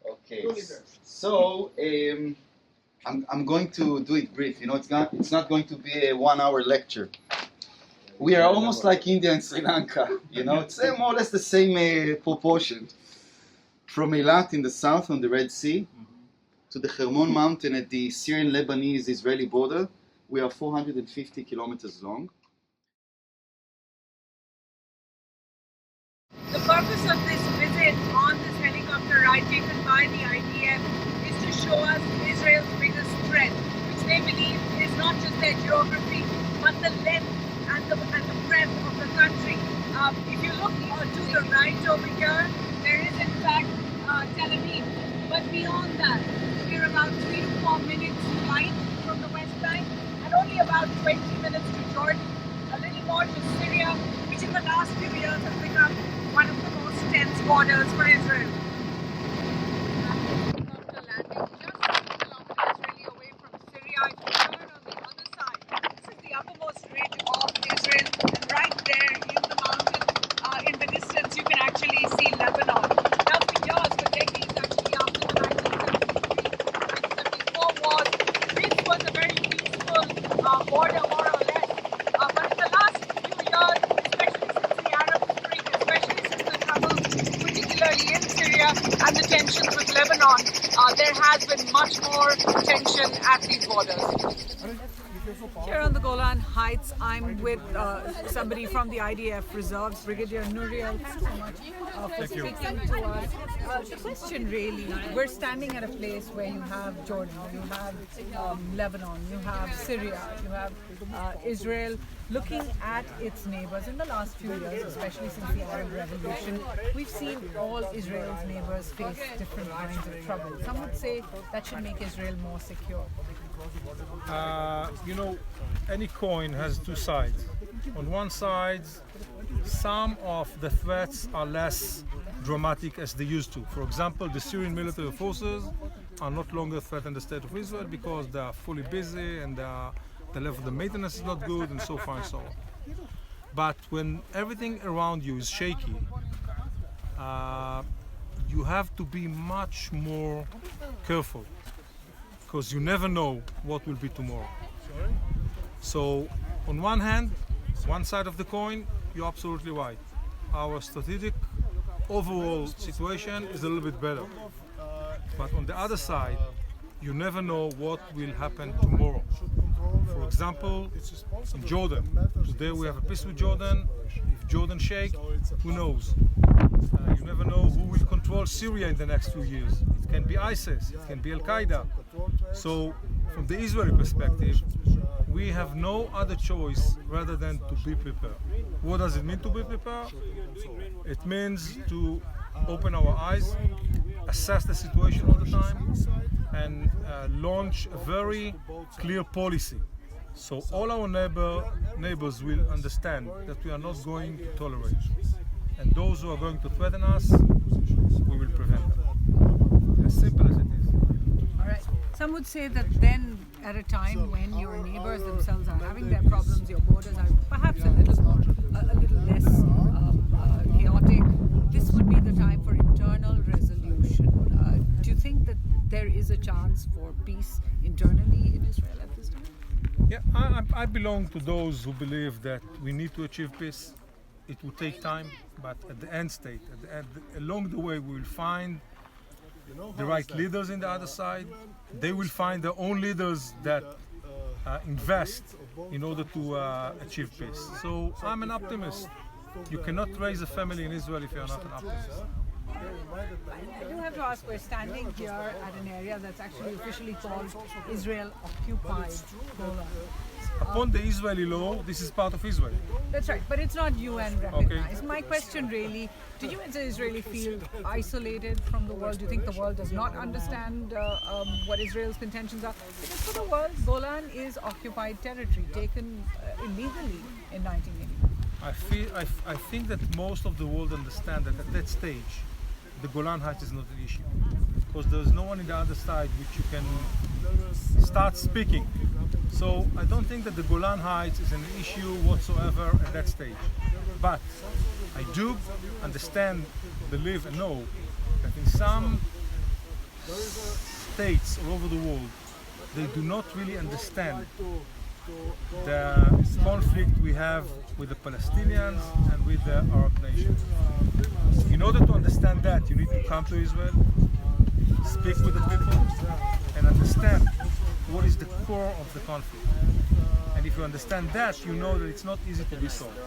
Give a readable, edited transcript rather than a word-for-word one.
Okay, so I'm going to do it brief. You know, it's not going to be a 1 hour lecture. We are almost like India and Sri Lanka. You know, it's more or less the same proportion. From Eilat in the south on the Red Sea to the Hermon mountain at the Syrian-Lebanese-Israeli border, we are 450 kilometers long. The purpose of this visit on this helicopter ride taken by the IDF is to show us Israel's biggest threat, which they believe is not just their geography, but the length and the breadth of the country. If you look to the right over here, there is in fact Tel Aviv. But beyond that, we're about 3 to 4 minutes flight from the West Bank and only about 20 minutes to Jordan, a little more to Syria, which in the last few years has become one of the most tense borders for Israel. Helicopter landing just 2 kilometers really away from Syria. If you turn on the other side, this is the uppermost ridge of Israel, and right there in the mountain, in the distance, you can actually see Lebanon. Now for years, for decades actually, after the 1974 wars, this was a very peaceful border, more or less. But in the last few years, especially since the Arab Spring, especially since the troubles, particularly in Syria, and the tensions with Lebanon, there has been much more tension at these borders. Here on the Golan Heights, I'm with somebody from the IDF reserves, Brigadier Nuriel. Thanks so much for speaking to us. The question really, we're standing at a place where you have Jordan, you have Lebanon, you have Syria, you have Israel. Looking at its neighbors in the last few years, especially since the Arab Revolution, we've seen all Israel's neighbors face different kinds of trouble. Some would say that should make Israel more secure. You know, any coin has two sides. On one side, some of the threats are less dramatic as they used to. For example, the Syrian military forces are not longer threatening the state of Israel because they are fully busy and the level of the maintenance is not good and so far and so on. But when everything around you is shaky, you have to be much more careful, because you never know what will be tomorrow. So on one hand, one side of the coin, you're absolutely right. Our strategic overall situation is a little bit better. But on the other side, you never know what will happen tomorrow. For example, in Jordan, today we have a peace with Jordan. If Jordan shakes, who knows? You never know who will control Syria in the next few years. It can be ISIS, it can be Al-Qaeda. So from the Israeli perspective, we have no other choice rather than to be prepared. What does it mean to be prepared? It means to open our eyes, assess the situation all the time, and launch a very clear policy. So all our neighbors will understand that we are not going to tolerate. And those who are going to threaten us, we will prevent them. As simple as it is. All right. Some would say that then, at a time when your neighbors themselves are having their problems, your borders are perhaps a little less chaotic, this would be the time for internal resolution. Do you think that there is a chance for peace internally in Israel at this time? Yeah, I belong to those who believe that we need to achieve peace. It will take time, but at the end state, along the way, we will find the right leaders in the other side. They will find their own leaders that invest in order to achieve peace. So I'm an optimist. You cannot raise a family in Israel if you're not an optimist. I do have to ask, we're standing here at an area that's actually officially called Israel-occupied Golan. Upon the Israeli law, this is part of Israel. That's right, but it's not UN recognized. Okay. My question really, do you as an Israeli feel isolated from the world? Do you think the world does not understand what Israel's contentions are? Because for the world, Golan is occupied territory, taken illegally in 1980. I think that most of the world understand that at that stage, the Golan Heights is not an issue. Because there's no one in the other side which you can start speaking. So I don't think that the Golan Heights is an issue whatsoever at that stage. But I do understand, believe, and know that in some states all over the world, they do not really understand the conflict we have with the Palestinians and with the Arab nations. In order to understand that, you need to come to Israel, speak with the people, and understand what is the core of the conflict. And if you understand that, you know that it's not easy to be solved.